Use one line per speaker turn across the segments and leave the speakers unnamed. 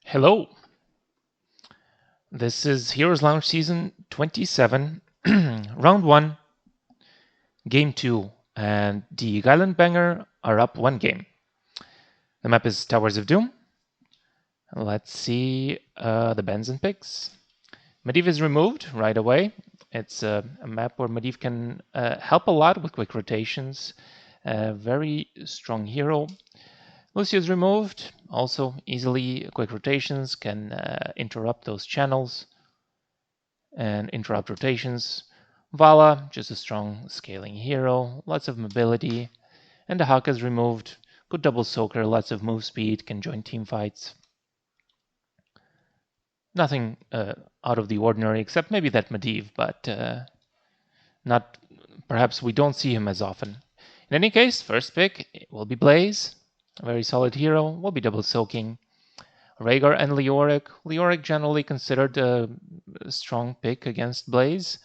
Hello. This is Heroes Lounge Season 27, Round 1, Game 2, and the Geilen Banger are up one game. The map is Towers of Doom. Let's see the bans and picks. Medivh is removed right away. It's a map where Medivh can help a lot with quick rotations. Very strong hero. Lucio is removed. Also, easily quick rotations can interrupt those channels and interrupt rotations. Vala, just a strong scaling hero, lots of mobility. And the Haka is removed. Good double soaker, lots of move speed, can join team fights. Nothing out of the ordinary, except maybe that Medivh, but not. Perhaps we don't see him as often. In any case, first pick will be Blaze. A very solid hero, will be double soaking. Rhaegar and Leoric. Leoric generally considered a strong pick against Blaze,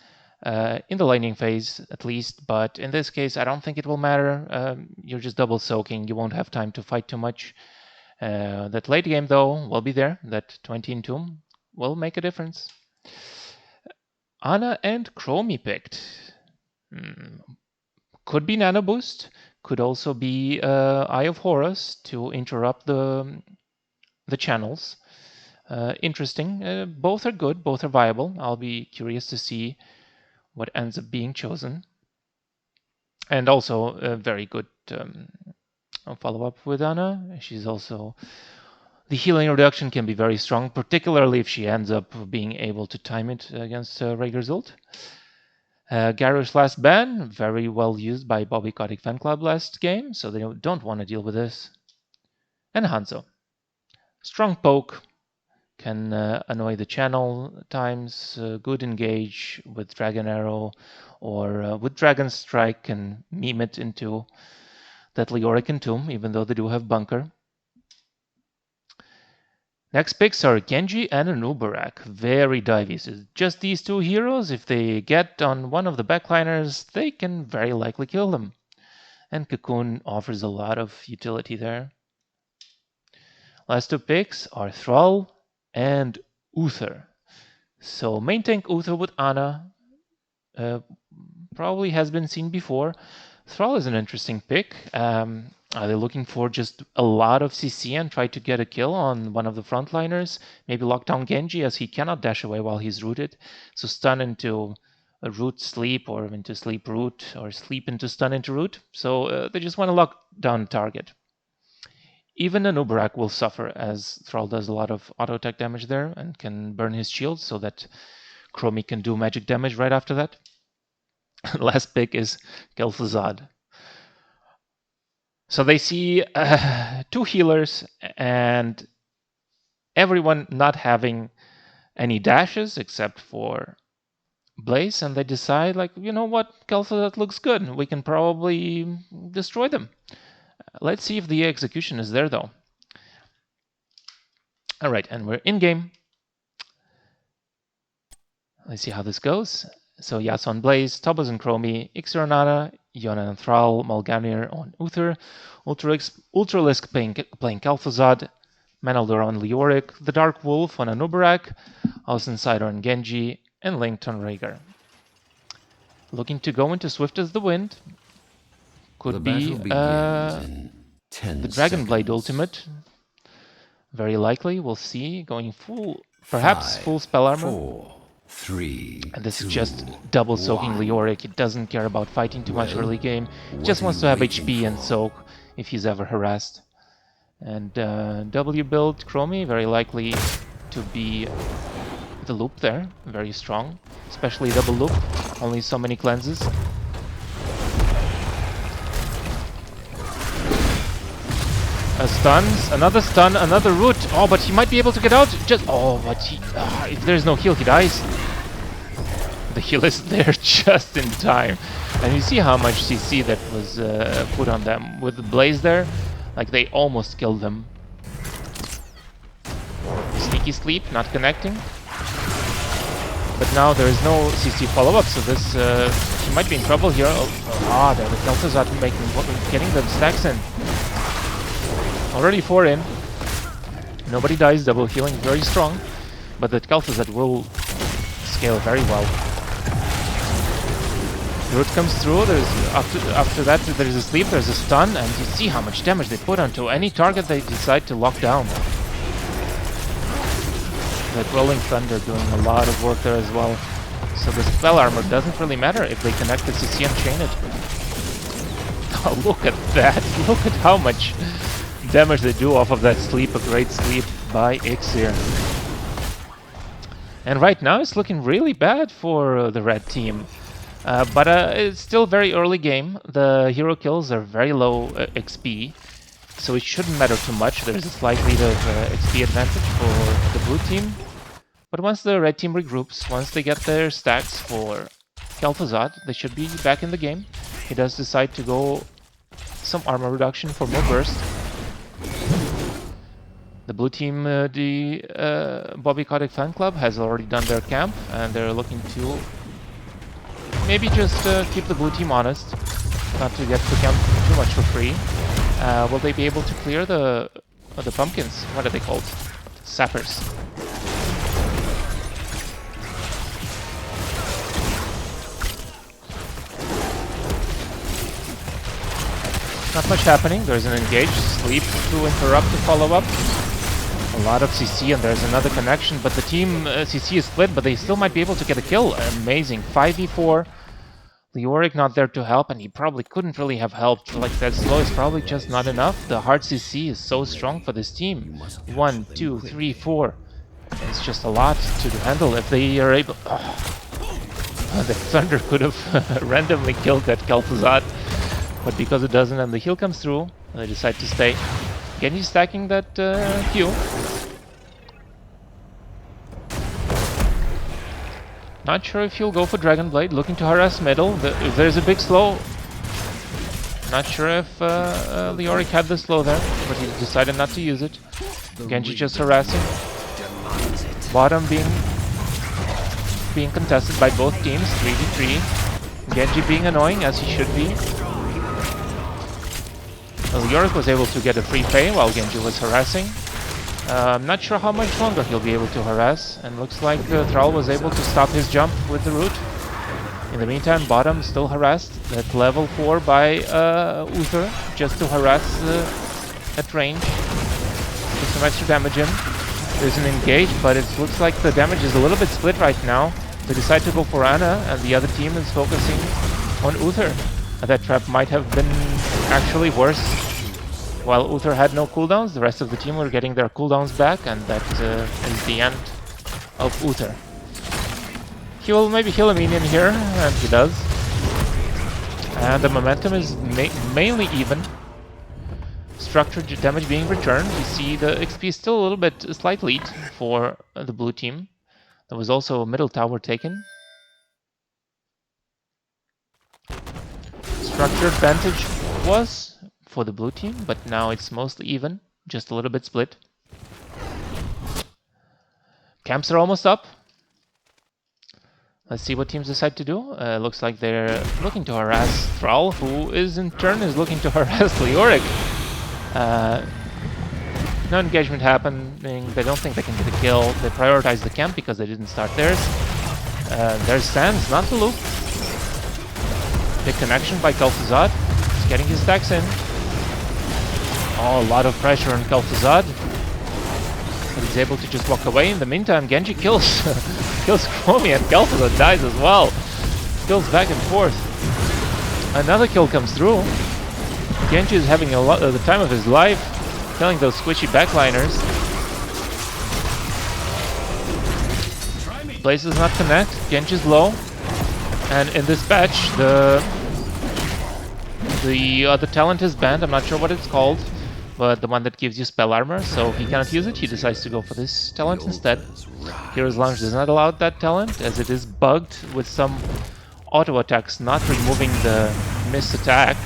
in the laning phase at least, but in this case I don't think it will matter. You're just double soaking, you won't have time to fight too much. That late game though will be there, that 20 in Tomb will make a difference. Ana and Chromie picked. Could be Nano Boost, could also be Eye of Horus to interrupt the channels. Interesting. Both are good, both are viable. I'll be curious to see what ends up being chosen. And also a very good follow-up with Ana. She's also... The healing reduction can be very strong, particularly if she ends up being able to time it against Rhaegar's ult. Garrosh last ban, very well used by Bobby Kotick fan club last game, so they don't want to deal with this. And Hanzo. Strong poke, can annoy the channel times, good engage with Dragon Arrow, or with Dragon Strike can meme it into that Leoric and Tomb, even though they do have Bunker. Next picks are Genji and Anubarak. Very divey. So just these two heroes, if they get on one of the backliners, they can very likely kill them. And Cocoon offers a lot of utility there. Last two picks are Thrall and Uther. So main tank Uther with Ana probably has been seen before. Thrall is an interesting pick. Are they looking for just a lot of CC and try to get a kill on one of the frontliners? Maybe lock down Genji as he cannot dash away while he's rooted. So stun into a root sleep, or into sleep root, or sleep into stun into root. So they just want to lock down a target. Even Anubarak will suffer, as Thrall does a lot of auto attack damage there and can burn his shield so that Chromie can do magic damage right after that. Last pick is Kel'Thuzad. So they see two healers and everyone not having any dashes except for Blaze, and they decide, like, you know what, Kel'Thuzad looks good. We can probably destroy them. Let's see if the execution is there, though. All right, and we're in game. Let's see how this goes. So Yasuo on Blaze, Tobas and Chromie, Ixir on Ana, Yona and Thrall, Malgamir on Uther, Ultralisk playing Kel'Thuzad, Manaldor on Leoric, the Dark Wolf on Anubarak, Außenseiter on Genji, and Linked on Rhaegar. Looking to go into Swift as the Wind. Could be the Dragon Blade ultimate. Very likely, we'll see. Going full, perhaps full spell armor.
4, 3,
and this is just double soaking Leoric. He doesn't care about fighting too much early game. He just wants to have HP and soak if he's ever harassed. And W build Chromie, very likely to be the loop there. Very strong, especially double loop. Only so many cleanses. Stuns, another root. Oh, but he might be able to get out. But he, if there's no heal, he dies. The heal is there just in time. And you see how much CC that was put on them. With the Blaze there, like, they almost killed them. Sneaky sleep, not connecting. But now there is no CC follow-up, so this, he might be in trouble here. There the Kel'Thuzad getting the stacks in. Already 4 in. Nobody dies, double healing very strong, but the Kel'Thuzad will scale very well. Root comes through, there's after that there's a sleep, there's a stun, and you see how much damage they put onto any target they decide to lock down. That Rolling Thunder doing a lot of work there as well. So the spell armor doesn't really matter if they connect the CC and chain it. Oh, look at that! Look at how much damage they do off of that sleep, a great sleep by Ixir. And right now it's looking really bad for the red team. But it's still very early game. The hero kills are very low XP, so it shouldn't matter too much. There's a slight lead of XP advantage for the blue team. But once the red team regroups, once they get their stacks for Kel'Thuzad, they should be back in the game. He does decide to go some armor reduction for more burst. The blue team, the Bobby Kotick fan club, has already done their camp, and they're looking to maybe just keep the blue team honest, not to get the camp too much for free. Will they be able to clear the pumpkins? What are they called? Sappers. Not much happening. There's an engage, sleep to interrupt the follow-up. A lot of CC, and there's another connection, but the team CC is split, but they still might be able to get a kill. Amazing. 5v4. Leoric not there to help, and he probably couldn't really have helped. Like, that slow is probably just not enough. The hard CC is so strong for this team. 1, 2, 3, 4. It's just a lot to handle if they are able... Oh. The Thunder could have randomly killed that Kel'Thuzad, but because it doesn't and the heal comes through, they decide to stay. Genji stacking that Q. Not sure if he'll go for Dragon Blade, looking to harass middle. If there's a big slow, not sure if Leoric had the slow there, but he decided not to use it. Genji just harassing. Bottom being contested by both teams, 3v3. Genji being annoying, as he should be. Leoric was able to get a free pay while Genji was harassing. I'm not sure how much longer he'll be able to harass, and looks like Thrall was able to stop his jump with the root. In the meantime, bottom still harassed at level 4 by Uther, just to harass at range. Put some extra damage in. There's an engage, but it looks like the damage is a little bit split right now. They decide to go for Ana, and the other team is focusing on Uther. That trap might have been actually worse. While Uther had no cooldowns, the rest of the team were getting their cooldowns back, and that is the end of Uther. He will maybe heal a minion here, and he does. And the momentum is mainly even. Structured damage being returned. You see the XP is still a little bit a slight lead for the blue team. There was also a middle tower taken. Structure advantage was for the blue team, but now it's mostly even, just a little bit split. Camps are almost up. Let's see what teams decide to do. Looks like they're looking to harass Thrall, who is in turn is looking to harass Leoric. No engagement happening. They don't think they can get a kill. They prioritize the camp because they didn't start theirs. There's Sands, not the loop. Big connection by Kel'Thuzad. He's getting his stacks in. Oh, a lot of pressure on Kel'Thuzad. But he's able to just walk away. In the meantime, Genji kills kills Chromie, and Kel'Thuzad dies as well. Kills back and forth. Another kill comes through. Genji is having a lot of the time of his life, killing those squishy backliners. Blaze does not connect. Genji's low. And in this patch, the other talent is banned. I'm not sure what it's called, but the one that gives you spell armor, so he cannot use it. He decides to go for this talent instead. Hero's Lounge does not allow that talent, as it is bugged with some auto attacks not removing the miss attack.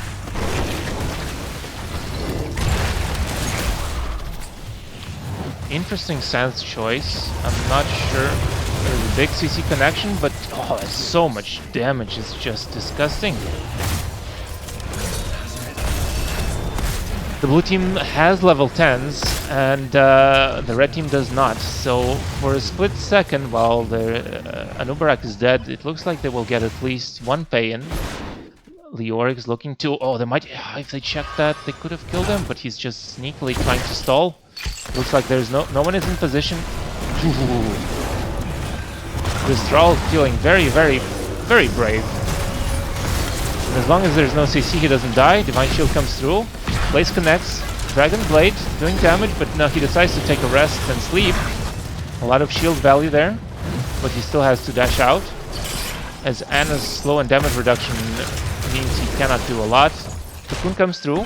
Interesting Sans choice. I'm not sure. There's a big CC connection, but oh, so much damage. It's just disgusting. The blue team has level 10s, and the red team does not. So for a split second, while Anubarak is dead, it looks like they will get at least one pay-in. Leoric is looking to... Oh, they might... If they check that, they could have killed him, but he's just sneakily trying to stall. Looks like there's no one is in position. This Thrall feeling very, very, very brave. And as long as there's no CC, he doesn't die. Divine Shield comes through. Blaze connects. Dragon Blade doing damage, but no, he decides to take a rest and sleep. A lot of shield value there, but he still has to dash out. As Anna's slow and damage reduction means he cannot do a lot. Cocoon comes through.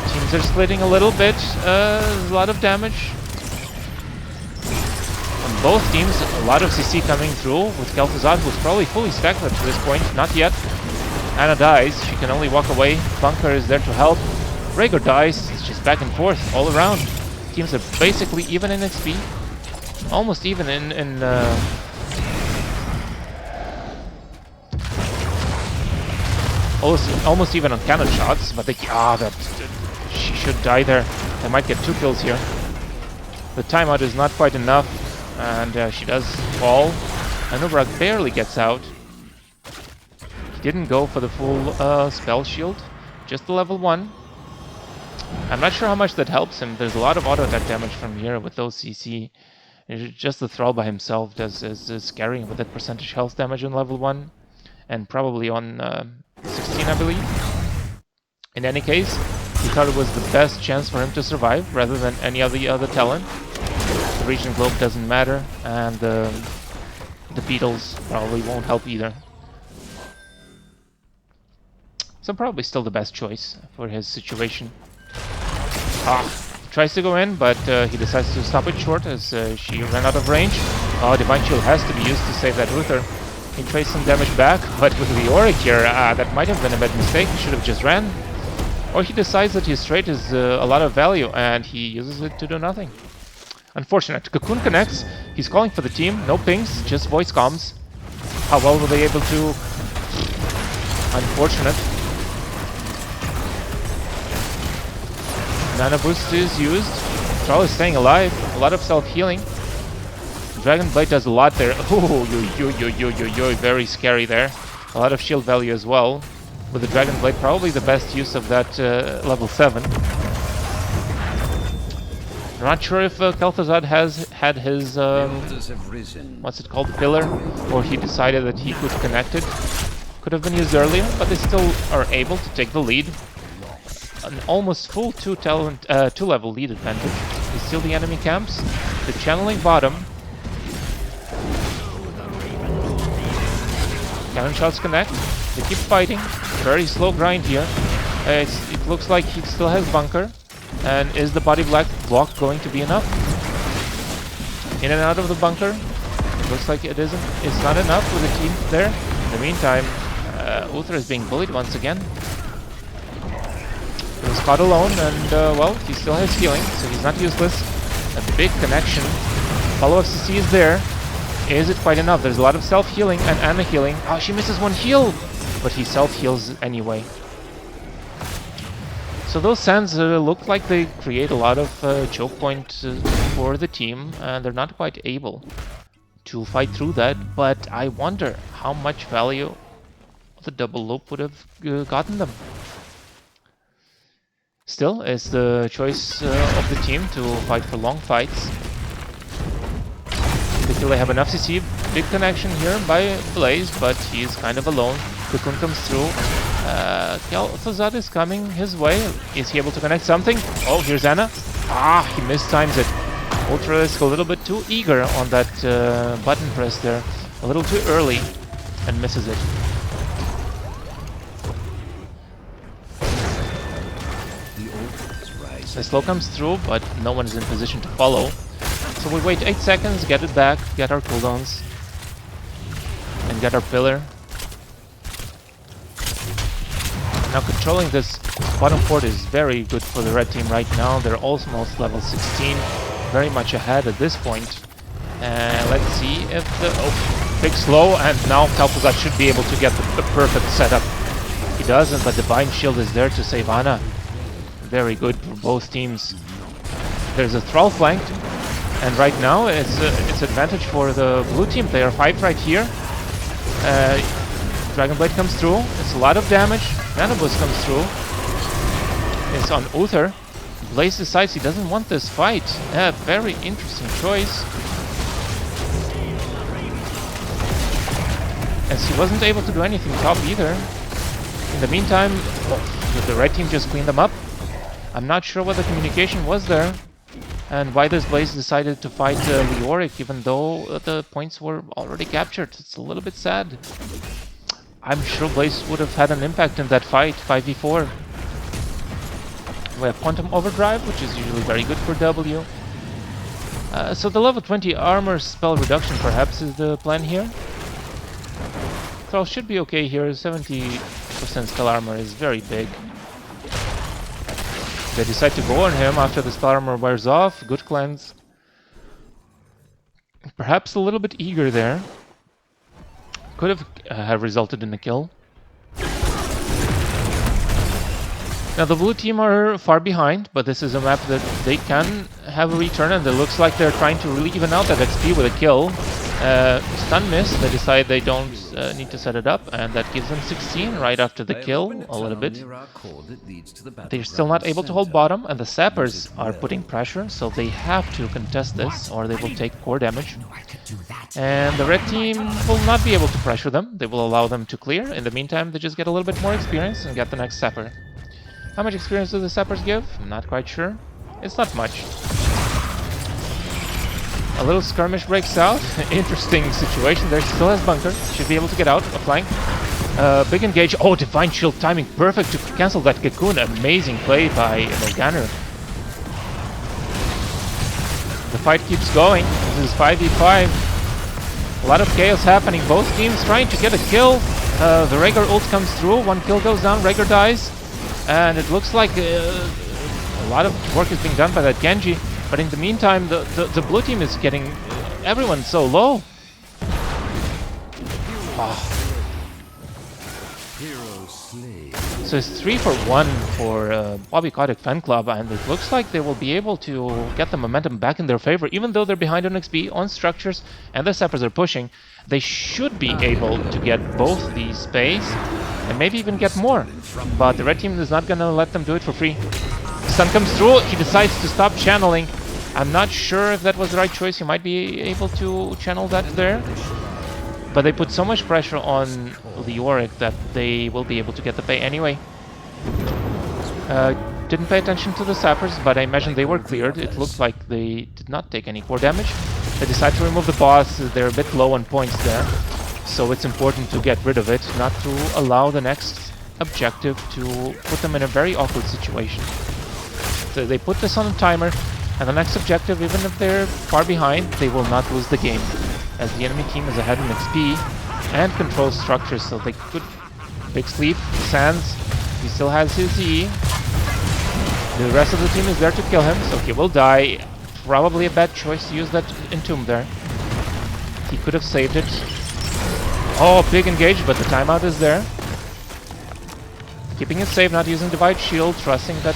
Teams are splitting a little bit. A lot of damage. On both teams, a lot of CC coming through with Kel'Thuzad, who's probably fully stacked up to this point. Not yet. Anna dies. She can only walk away. Bunker is there to help. Rhaegar dies. It's just back and forth all around. Teams are basically even in XP. Almost even in almost even on cannon shots, but they... she should die there. They might get 2 kills here. The timeout is not quite enough, and she does fall. Anubarak barely gets out. He didn't go for the full spell shield, just the level 1. I'm not sure how much that helps him. There's a lot of auto attack damage from here with those CC. Just the Thrall by himself is scary with that percentage health damage on level 1. And probably on 16, I believe. In any case, he thought it was the best chance for him to survive rather than any of the other talent. The Regent Globe doesn't matter, and the Beetles probably won't help either. So probably still the best choice for his situation. Tries to go in, but he decides to stop it short as she ran out of range. Divine Shield has to be used to save that Uther. He trades some damage back, but with the Auric here, that might have been a bad mistake. He should have just ran. Or he decides that his trait is a lot of value, and he uses it to do nothing. Unfortunate. Cocoon connects. He's calling for the team. No pings, just voice comms. How well were they able to... Unfortunate. Mana boost is used. Thrall is staying alive. A lot of self-healing. Dragon Blade does a lot there. Oh, very scary there. A lot of shield value as well. With the Dragon Blade, probably the best use of that level 7. I'm not sure if Kel'Thuzad has had his, what's it called, pillar, or he decided that he could connect it. Could have been used earlier, but they still are able to take the lead. An almost full 2-level lead advantage. They steal the enemy camps. They're channeling bottom. Cannon shots connect. They keep fighting. Very slow grind here. It looks like he still has bunker. And is the body block going to be enough? In and out of the bunker. It looks like it isn't. It's not enough with the team there. In the meantime, Uther is being bullied once again. He was caught alone, and well, he still has healing, so he's not useless. A big connection. Follow-up CC is there. Is it quite enough? There's a lot of self-healing and Anna healing. Oh, she misses one heal! But he self-heals anyway. So those sands look like they create a lot of choke points for the team, and they're not quite able to fight through that, but I wonder how much value the double loop would have gotten them. Still, it's the choice of the team to fight for long fights. They feel they have enough CC. Big connection here by Blaze, but he's kind of alone. Cocoon comes through. Kel'Thuzad is coming his way. Is he able to connect something? Oh, here's Anna. He mistimes it. Ultralisk a little bit too eager on that button press there. A little too early and misses it. The slow comes through, but no one is in position to follow. So we wait 8 seconds, get it back, get our cooldowns, and get our pillar. Now controlling this bottom fort is very good for the red team right now. They're almost level 16, very much ahead at this point. And let's see if the... Oh, big slow, and now Kel'Thuzad should be able to get the perfect setup. He doesn't, but Divine Shield is there to save Anna. very good for both teams. There's a Thrall flanked, and right now it's advantage for the blue team. They are 5 right here. Dragonblade comes through. It's a lot of damage. Nanoboost comes through. It's on Uther. Blaze decides he doesn't want this fight. Yeah, very interesting choice. As he wasn't able to do anything top either. In the meantime, the red team just cleaned them up. I'm not sure what the communication was there and why this Blaze decided to fight Leoric even though the points were already captured. It's a little bit sad. I'm sure Blaze would have had an impact in that fight, 5v4. We have Quantum Overdrive, which is usually very good for W. So the level 20 armor spell reduction perhaps is the plan here. Thrall should be okay here. 70% spell armor is very big. They decide to go on him after the spell armor wears off. Good cleanse. Perhaps a little bit eager there. Could have resulted in a kill. Now the blue team are far behind, but this is a map that they can have a return, and it looks like they're trying to really even out that XP with a kill. Stun miss, they decide they don't need to set it up, and that gives them 16 right after the kill, a little bit. They're still not able to hold bottom, and the sappers are putting pressure, so they have to contest this, or they will take core damage. And the red team will not be able to pressure them, they will allow them to clear. In the meantime, they just get a little bit more experience and get the next sapper. How much experience do the sappers give? I'm not quite sure. It's not much. A little skirmish breaks out. Interesting situation. There still has bunker. Should be able to get out. A flank. Big engage. Oh, Divine Shield timing perfect to cancel that cocoon. Amazing play by Morganer. The fight keeps going. This is 5v5. A lot of chaos happening. Both teams trying to get a kill. The Rhaegar ult comes through. One kill goes down. Rhaegar dies. And it looks like a lot of work is being done by that Genji. But in the meantime, the blue team is getting everyone so low. Oh. So it's 3 for 1 for Bobby Kotick Fan Club, and it looks like they will be able to get the momentum back in their favor. Even though they're behind on XP, on structures, and the sappers are pushing, they should be able to get both these space, and maybe even get more. But the red team is not gonna let them do it for free. Sun comes through, he decides to stop channeling. I'm not sure if that was the right choice, he might be able to channel that there. But they put so much pressure on Leoric that they will be able to get the pay anyway. Didn't pay attention to the sappers, but I imagine they were cleared. It looked like they did not take any core damage. They decide to remove the boss, they're a bit low on points there. So it's important to get rid of it, not to allow the next objective to put them in a very awkward situation. So they put this on a timer, and the next objective, even if they're far behind, they will not lose the game, as the enemy team is ahead in XP and controls structures, so they could... Big sleep, Sands, he still has his E. The rest of the team is there to kill him, so he will die. Probably a bad choice to use that Entomb there. He could have saved it. Oh, big engage, but the timeout is there. Keeping it safe, not using Divine Shield, trusting that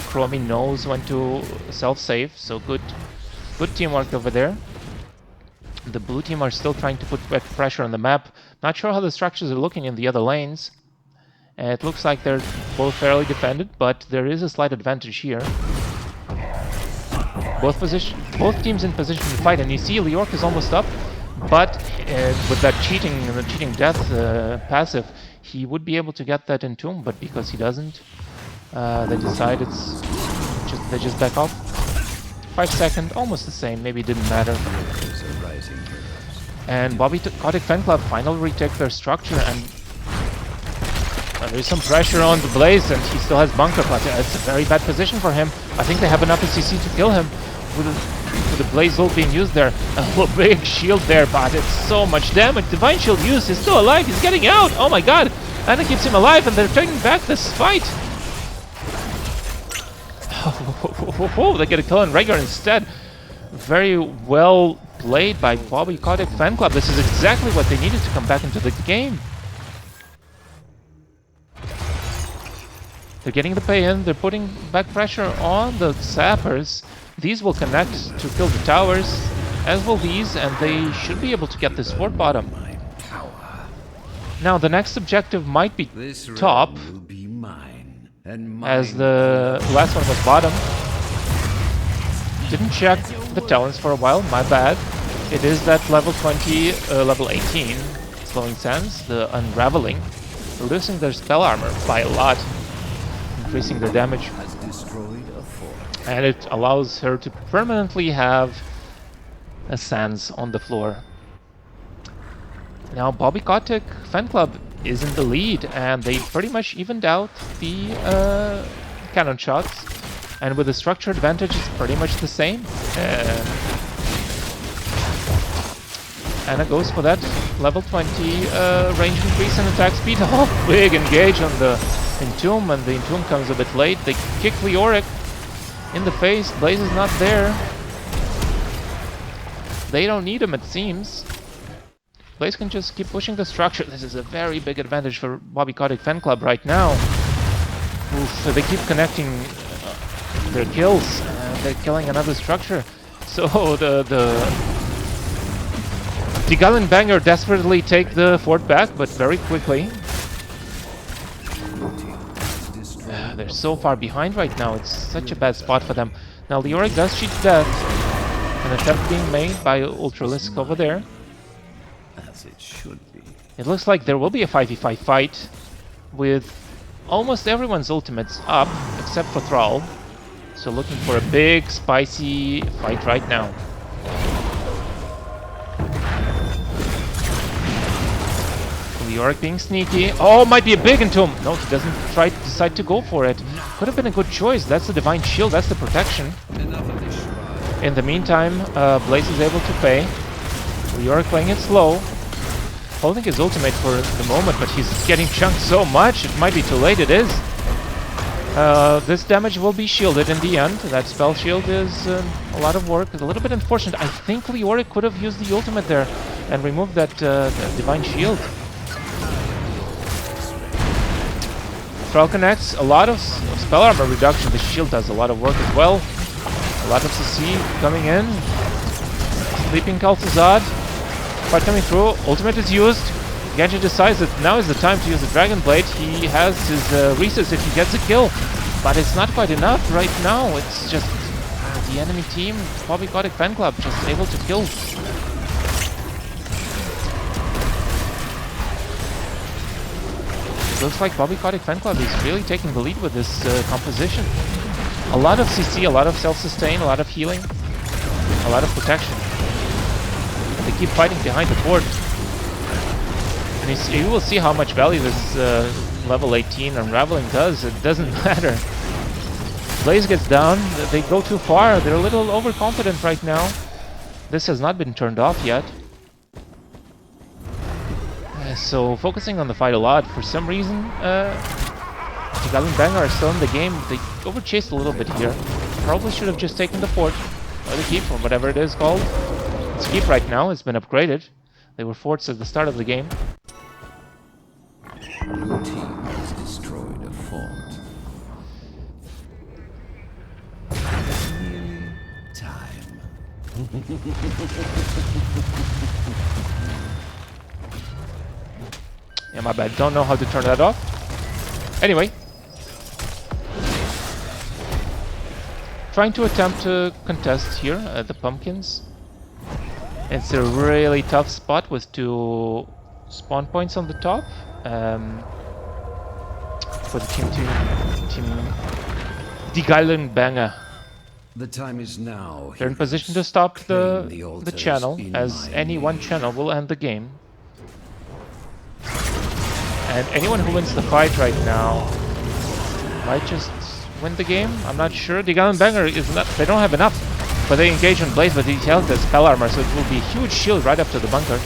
Chromie knows when to self-save, so good teamwork over there. The blue team are still trying to put pressure on the map. Not sure how the structures are looking in the other lanes. It looks like they're both fairly defended, but there is a slight advantage here. Both teams in position to fight, and you see Leoric is almost up, but with that cheating death passive, he would be able to get that Entomb, but because he doesn't, they decide they just back off. 5 seconds, almost the same, maybe it didn't matter. And Bobby Kotick Fan Club finally retake their structure, and there is some pressure on the Blaze, and he still has bunker, but it's a very bad position for him. I think they have enough CC to kill him with the Blaze ult being used there. A big shield there, but it's so much damage. Divine Shield used, he's still alive, he's getting out! Oh my god! And it keeps him alive, and they're taking back this fight! They get a kill on Rhaegar instead. Very well played by Bobby Kotick Fan Club. This is exactly what they needed to come back into the game. They're getting the pay in, they're putting back pressure on the sappers. These will connect to kill the towers, as will these, and they should be able to get this fort bottom. Now the next objective might be top, as the last one was bottom. Didn't check the talents for a while, my bad. It is that level 20, level 18 slowing sands, the unraveling, reducing their spell armor by a lot, increasing their damage. And it allows her to permanently have a sands on the floor. Now Bobby Kotick fan club is in the lead, and they pretty much evened out the cannon shots. And with the structure advantage, it's pretty much the same. Anna goes for that level 20 range increase and attack speed. Oh, big engage on the Entomb, and the Entomb comes a bit late. They kick Leoric in the face. Blaze is not there. They don't need him, it seems. Blaze can just keep pushing the structure. This is a very big advantage for Bobby Kotick fan club right now. Oof, so they keep connecting their kills. They're killing another structure. So the Geilen banger desperately take the fort back, but very quickly. They're so far behind right now. It's such a bad spot for them. Now Leoric does cheat death. An attempt being made by Ultralisk over there.
As it should be.
It looks like there will be a 5v5 fight with almost everyone's ultimates up, except for Thrall. So looking for a big, spicy fight right now. Leoric being sneaky. Oh, might be a big Entomb. No, he doesn't decide to go for it. Could have been a good choice. That's the Divine Shield, that's the protection. In the meantime, Blaze is able to pay. Leoric playing it slow. Holding his ultimate for the moment, but he's getting chunked so much, it might be too late. It is. This damage will be shielded in the end. That spell shield is a lot of work. It's a little bit unfortunate. I think Leoric could have used the ultimate there and removed that Divine Shield. Thrall connects. A lot of spell armor reduction. The shield does a lot of work as well. A lot of CC coming in. Sleeping Kaltazad. Fight coming through. Ultimate is used. Genji decides that now is the time to use the Dragon Blade. He has his recess if he gets a kill. But it's not quite enough right now. It's just the enemy team, Bobby Kotick fan club, just able to kill. Looks like Bobby Kotick fan club is really taking the lead with this composition. A lot of CC, a lot of self-sustain, a lot of healing, a lot of protection. They keep fighting behind the fort. And you will see how much value this level 18 Unraveling does. It doesn't matter. Blaze gets down, they go too far, they're a little overconfident right now. This has not been turned off yet. So focusing on the fight a lot. For some reason, the Geilen Banger are still in the game. They overchased a little bit here. Probably should have just taken the fort, or the keep, or whatever it is called. It's keep right now, it's been upgraded. They were forts at the start of the game.
Blue team has destroyed a fort. Nearly time.
Yeah, my bad. Don't know how to turn that off. Anyway. Trying to attempt to contest here at the Pumpkins. It's a really tough spot with 2 spawn points on the top. For the team the Geilen Banger.
The time is now.
They're in position to stop the channel, as any one channel will end the game. And anyone who wins the fight right now might just win the game. I'm not sure. The Geilen Banger is not. They don't have enough, but they engage on Blaze, but he has the spell armor, so it will be a huge shield right up to the bunker.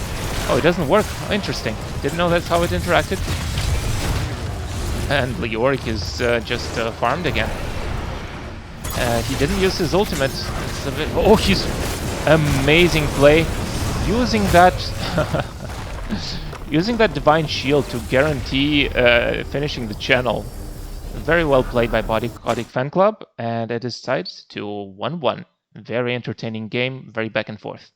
Oh, it doesn't work. Interesting. Didn't know that's how it interacted. And Leoric is just farmed again. He didn't use his ultimate. It's a bit, oh, he's amazing play. Using that using that Divine Shield to guarantee finishing the channel Very well played by Kotick Fan Club, and it is tied to 1-1. Very entertaining game, very back and forth.